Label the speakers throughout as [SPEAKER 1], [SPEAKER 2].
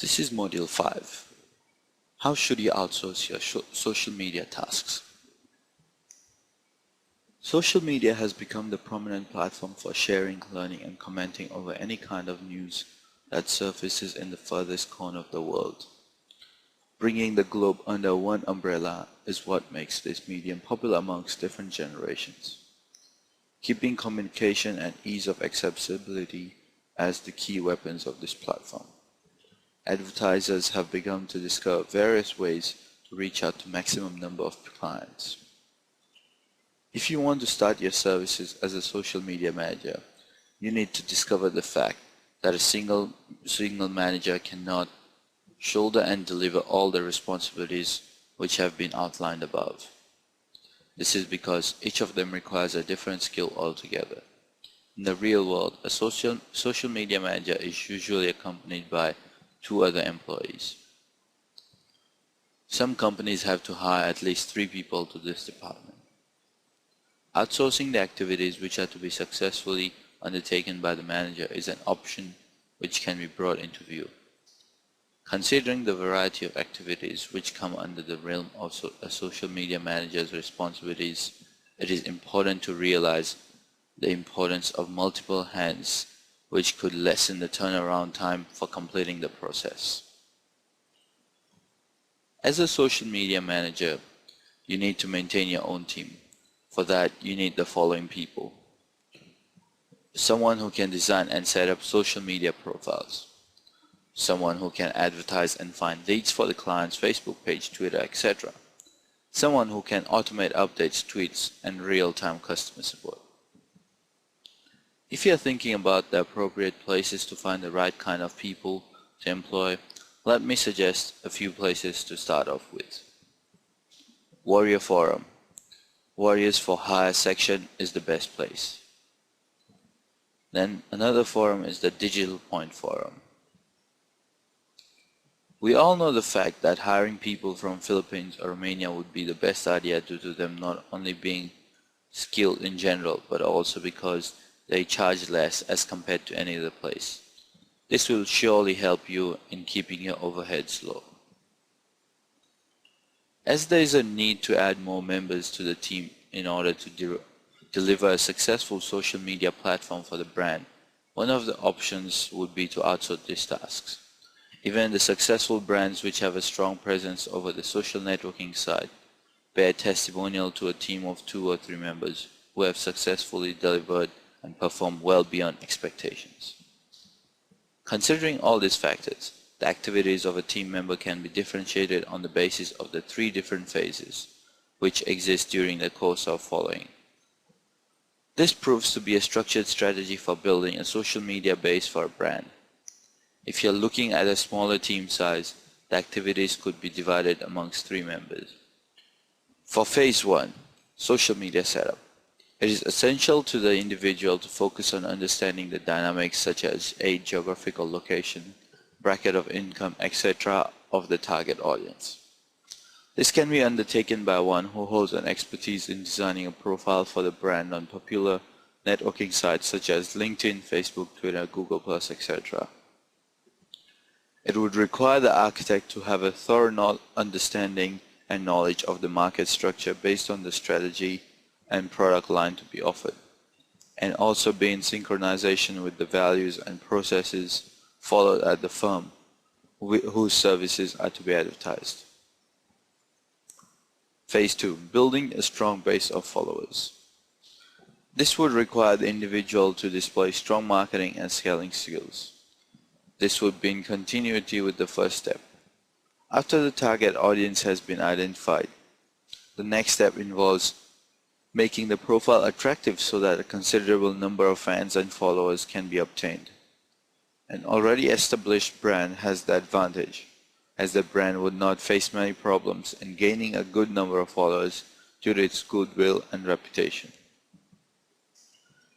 [SPEAKER 1] This is Module 5. How should you outsource your social media tasks? Social media has become the prominent platform for sharing, learning, and commenting over any kind of news that surfaces in the furthest corner of the world. Bringing the globe under one umbrella is what makes this medium popular amongst different generations, keeping communication and ease of accessibility as the key weapons of this platform. Advertisers have begun to discover various ways to reach out to maximum number of clients. If you want to start your services as a social media manager, you need to discover the fact that a single manager cannot shoulder and deliver all the responsibilities which have been outlined above. This is because each of them requires a different skill altogether. In the real world, a social media manager is usually accompanied by 2 other employees. Some companies have to hire at least 3 people to this department. Outsourcing the activities which are to be successfully undertaken by the manager is an option which can be brought into view. Considering the variety of activities which come under the realm of a social media manager's responsibilities, it is important to realize the importance of multiple hands, which could lessen the turnaround time for completing the process. As a social media manager, you need to maintain your own team. For that, you need the following people. Someone who can design and set up social media profiles. Someone who can advertise and find leads for the client's Facebook page, Twitter, etc. Someone who can automate updates, tweets, and real-time customer support. If you are thinking about the appropriate places to find the right kind of people to employ, let me suggest a few places to start off with. Warrior Forum. Warriors for Hire section is the best place. Then another forum is the Digital Point Forum. We all know the fact that hiring people from Philippines or Romania would be the best idea due to them not only being skilled in general, but also because they charge less as compared to any other place. This will surely help you in keeping your overheads low. As there is a need to add more members to the team in order to deliver a successful social media platform for the brand, one of the options would be to outsource these tasks. Even the successful brands which have a strong presence over the social networking side bear testimonial to a team of 2 or 3 members who have successfully delivered and performed well beyond expectations. Considering all these factors, the activities of a team member can be differentiated on the basis of the 3 different phases which exist during the course of following. This proves to be a structured strategy for building a social media base for a brand. If you're looking at a smaller team size, the activities could be divided amongst 3 members. For phase 1, social media setup. It is essential to the individual to focus on understanding the dynamics such as age, geographical location, bracket of income, etc. of the target audience. This can be undertaken by one who holds an expertise in designing a profile for the brand on popular networking sites such as LinkedIn, Facebook, Twitter, Google+, etc. It would require the architect to have a thorough understanding and knowledge of the market structure based on the strategy and product line to be offered, and also be in synchronization with the values and processes followed at the firm whose services are to be advertised. Phase 2. Building a strong base of followers. This would require the individual to display strong marketing and scaling skills. This would be in continuity with the first step. After the target audience has been identified, the next step involves making the profile attractive so that a considerable number of fans and followers can be obtained. An already established brand has the advantage, as the brand would not face many problems in gaining a good number of followers due to its goodwill and reputation.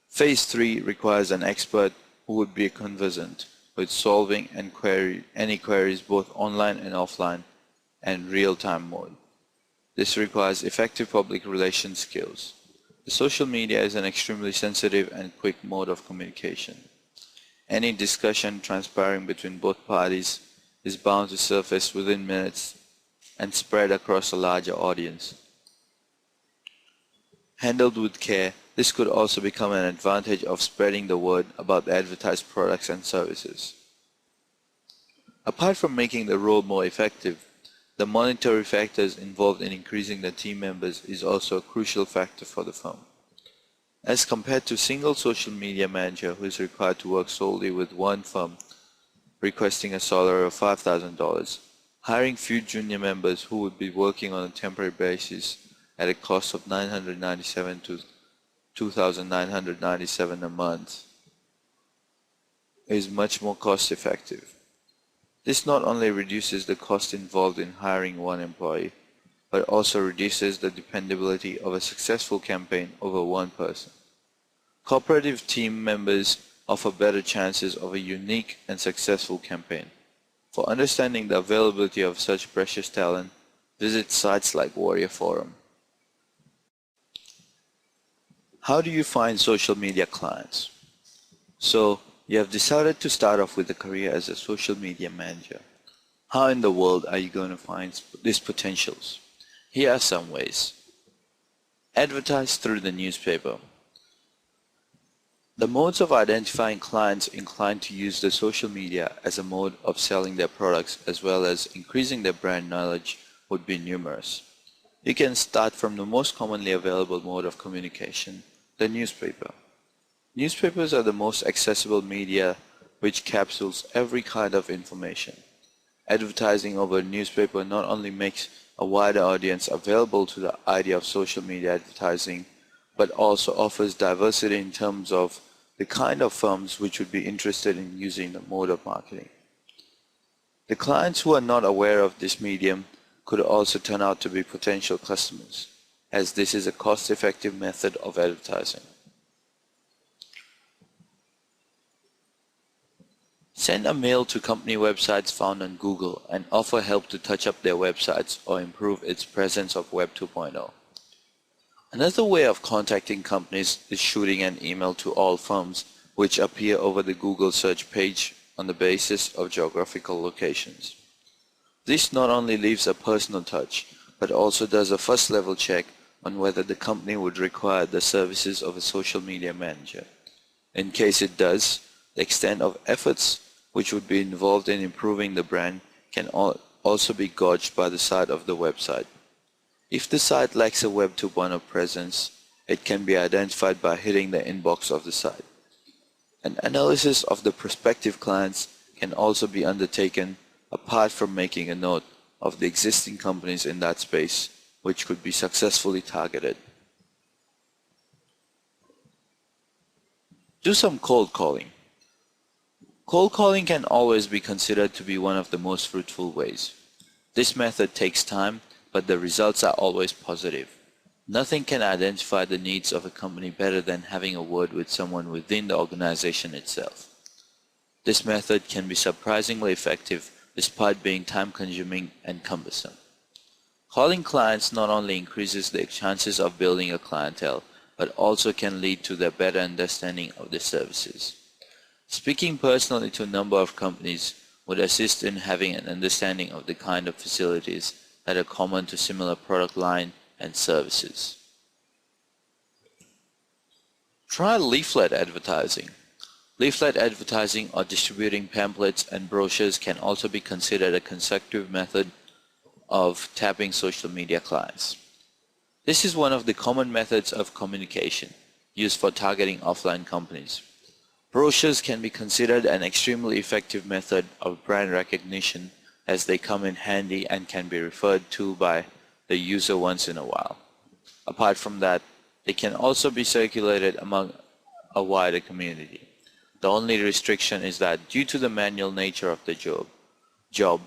[SPEAKER 1] Phase 3 requires an expert who would be conversant with solving any queries both online and offline and real-time mode. This requires effective public relations skills. The social media is an extremely sensitive and quick mode of communication. Any discussion transpiring between both parties is bound to surface within minutes and spread across a larger audience. Handled with care, this could also become an advantage of spreading the word about the advertised products and services. Apart from making the role more effective, the monetary factors involved in increasing the team members is also a crucial factor for the firm. As compared to a single social media manager who is required to work solely with one firm requesting a salary of $5,000, hiring few junior members who would be working on a temporary basis at a cost of $997 to $2,997 a month is much more cost effective. This not only reduces the cost involved in hiring one employee, but also reduces the dependability of a successful campaign over one person. Cooperative team members offer better chances of a unique and successful campaign. For understanding the availability of such precious talent, visit sites like Warrior Forum. How do you find social media clients? So, you have decided to start off with a career as a social media manager. How in the world are you going to find these potentials? Here are some ways. Advertise through the newspaper. The modes of identifying clients inclined to use the social media as a mode of selling their products as well as increasing their brand knowledge would be numerous. You can start from the most commonly available mode of communication, the newspaper. Newspapers are the most accessible media which capsules every kind of information. Advertising over a newspaper not only makes a wider audience available to the idea of social media advertising, but also offers diversity in terms of the kind of firms which would be interested in using the mode of marketing. The clients who are not aware of this medium could also turn out to be potential customers, as this is a cost-effective method of advertising. Send a mail to company websites found on Google and offer help to touch up their websites or improve its presence of Web 2.0. Another way of contacting companies is shooting an email to all firms which appear over the Google search page on the basis of geographical locations. This not only leaves a personal touch, but also does a first-level check on whether the company would require the services of a social media manager. In case it does, the extent of efforts which would be involved in improving the brand can also be gauged by the site of the website. If the site lacks a Web 2.0 presence, it can be identified by hitting the inbox of the site. An analysis of the prospective clients can also be undertaken apart from making a note of the existing companies in that space which could be successfully targeted. Do some cold calling. Cold calling can always be considered to be one of the most fruitful ways. This method takes time, but the results are always positive. Nothing can identify the needs of a company better than having a word with someone within the organization itself. This method can be surprisingly effective despite being time-consuming and cumbersome. Calling clients not only increases the chances of building a clientele, but also can lead to their better understanding of the services. Speaking personally to a number of companies would assist in having an understanding of the kind of facilities that are common to similar product line and services. Try leaflet advertising. Leaflet advertising or distributing pamphlets and brochures can also be considered a consecutive method of tapping social media clients. This is one of the common methods of communication used for targeting offline companies. Brochures can be considered an extremely effective method of brand recognition as they come in handy and can be referred to by the user once in a while. Apart from that, they can also be circulated among a wider community. The only restriction is that due to the manual nature of the job,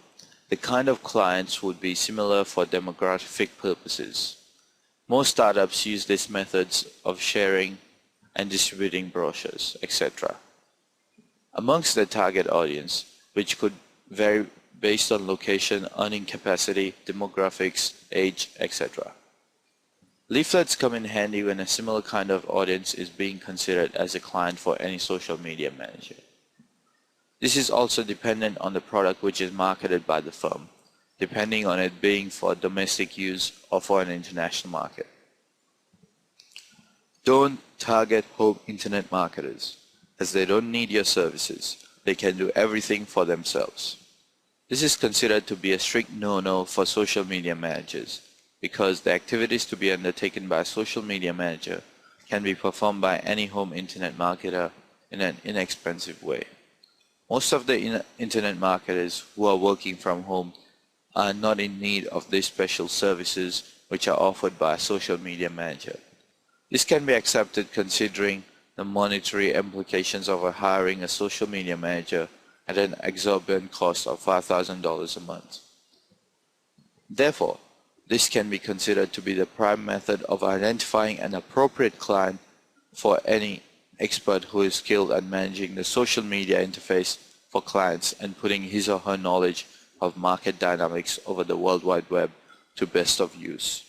[SPEAKER 1] the kind of clients would be similar for demographic purposes. Most startups use these methods of sharing and distributing brochures, etc. amongst their target audience, which could vary based on location, earning capacity, demographics, age, etc. Leaflets come in handy when a similar kind of audience is being considered as a client for any social media manager. This is also dependent on the product which is marketed by the firm, depending on it being for domestic use or for an international market. Don't target home internet marketers, as they don't need your services. They can do everything for themselves. This is considered to be a strict no-no for social media managers, because the activities to be undertaken by a social media manager can be performed by any home internet marketer in an inexpensive way. Most of the internet marketers who are working from home are not in need of these special services which are offered by a social media manager. This can be accepted considering the monetary implications of hiring a social media manager at an exorbitant cost of $5,000 a month. Therefore, this can be considered to be the prime method of identifying an appropriate client for any expert who is skilled at managing the social media interface for clients and putting his or her knowledge of market dynamics over the World Wide Web to best of use.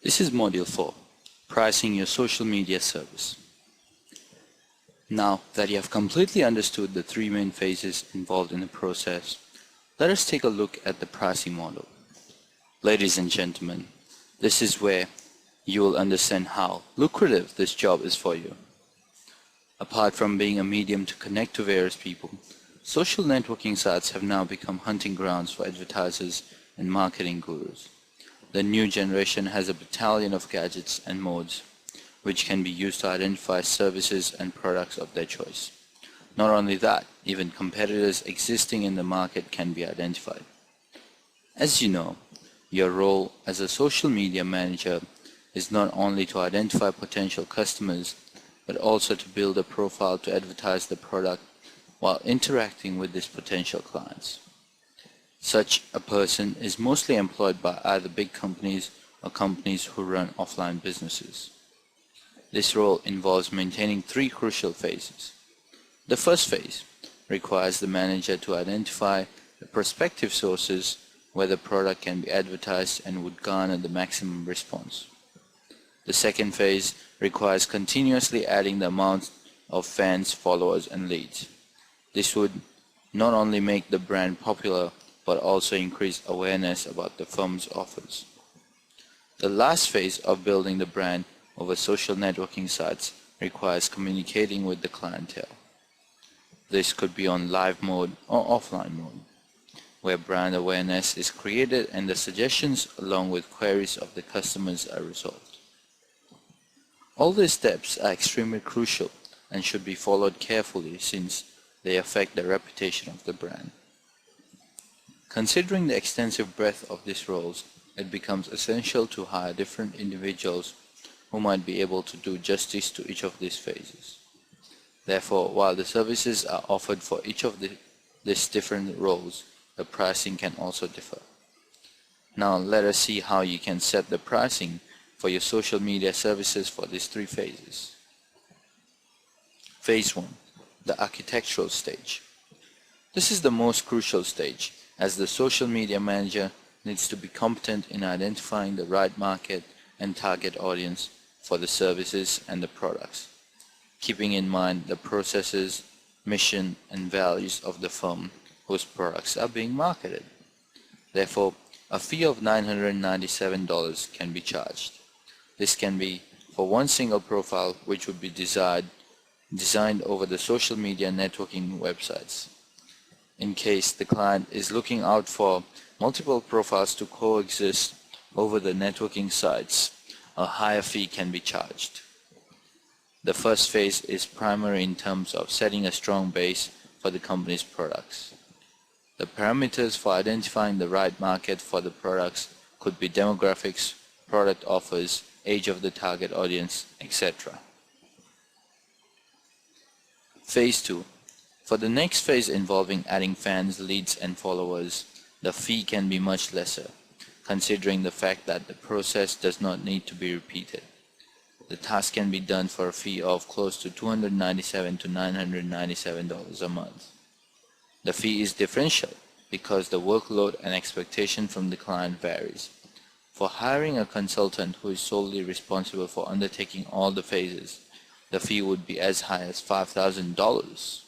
[SPEAKER 1] This is Module 4, Pricing Your Social Media Service. Now that you have completely understood the three main phases involved in the process, let us take a look at the pricing model. Ladies and gentlemen, this is where you will understand how lucrative this job is for you. Apart from being a medium to connect to various people, social networking sites have now become hunting grounds for advertisers and marketing gurus. The new generation has a battalion of gadgets and modes which can be used to identify services and products of their choice. Not only that, even competitors existing in the market can be identified. As you know, your role as a social media manager is not only to identify potential customers, but also to build a profile to advertise the product while interacting with these potential clients. Such a person is mostly employed by either big companies or companies who run offline businesses. This role involves maintaining three crucial phases. The first phase requires the manager to identify the prospective sources where the product can be advertised and would garner the maximum response. The second phase requires continuously adding the amount of fans, followers, and leads. This would not only make the brand popular, but also increase awareness about the firm's offers. The last phase of building the brand over social networking sites requires communicating with the clientele. This could be on live mode or offline mode, where brand awareness is created and the suggestions along with queries of the customers are resolved. All these steps are extremely crucial and should be followed carefully since they affect the reputation of the brand. Considering the extensive breadth of these roles, it becomes essential to hire different individuals who might be able to do justice to each of these phases. Therefore, while the services are offered for each of these different roles, the pricing can also differ. Now let us see how you can set the pricing for your social media services for these three phases. Phase 1, the architectural stage. This is the most crucial stage, as the social media manager needs to be competent in identifying the right market and target audience for the services and the products, keeping in mind the processes, mission, and values of the firm whose products are being marketed. Therefore, a fee of $997 can be charged. This can be for one single profile which would be designed over the social media networking websites. In case the client is looking out for multiple profiles to coexist over the networking sites, a higher fee can be charged. The first phase is primary in terms of setting a strong base for the company's products. The parameters for identifying the right market for the products could be demographics, product offers, age of the target audience, etc. Phase 2. For the next phase involving adding fans, leads, and followers, the fee can be much lesser, considering the fact that the process does not need to be repeated. The task can be done for a fee of close to $297 to $997 a month. The fee is differential because the workload and expectation from the client varies. For hiring a consultant who is solely responsible for undertaking all the phases, the fee would be as high as $5,000.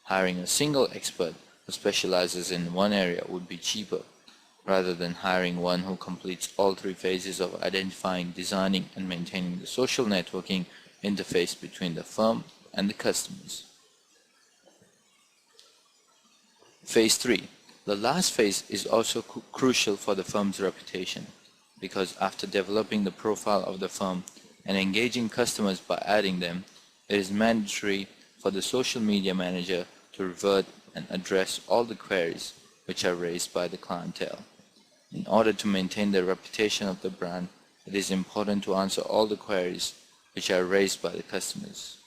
[SPEAKER 1] Hiring a single expert who specializes in one area would be cheaper, rather than hiring one who completes all three phases of identifying, designing, and maintaining the social networking interface between the firm and the customers. Phase 3. The last phase is also crucial for the firm's reputation, because after developing the profile of the firm and engaging customers by adding them, it is mandatory for the social media manager to revert and address all the queries which are raised by the clientele. In order to maintain the reputation of the brand, it is important to answer all the queries which are raised by the customers.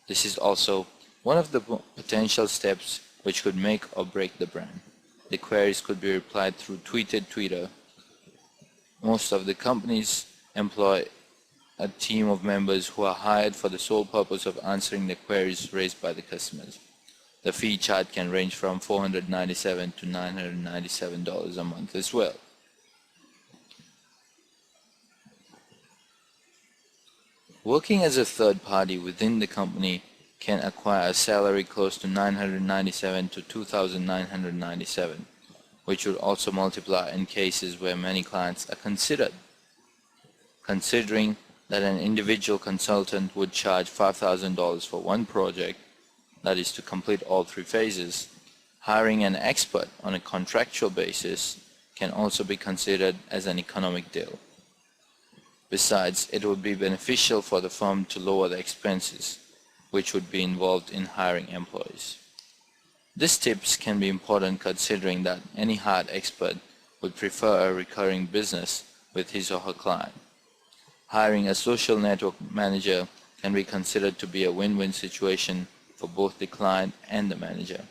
[SPEAKER 1] This is also one of the potential steps which could make or break the brand. The queries could be replied through Twitter. Most of the companies employ a team of members who are hired for the sole purpose of answering the queries raised by the customers. The fee chart can range from $497 to $997 a month as well. Working as a third party within the company can acquire a salary close to $997 to $2,997, which would also multiply in cases where many clients are considered. Considering that an individual consultant would charge $5,000 for one project, that is to complete all 3 phases, hiring an expert on a contractual basis can also be considered as an economic deal. Besides, it would be beneficial for the firm to lower the expenses, which would be involved in hiring employees. These tips can be important considering that any hired expert would prefer a recurring business with his or her client. Hiring a social network manager can be considered to be a win-win situation for both the client and the manager.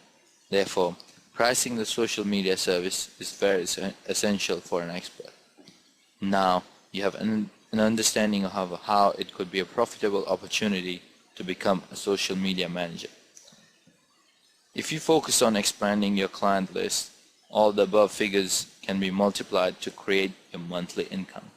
[SPEAKER 1] Therefore, pricing the social media service is very essential for an expert. Now, you have an understanding of how it could be a profitable opportunity to become a social media manager. If you focus on expanding your client list, all the above figures can be multiplied to create a monthly income.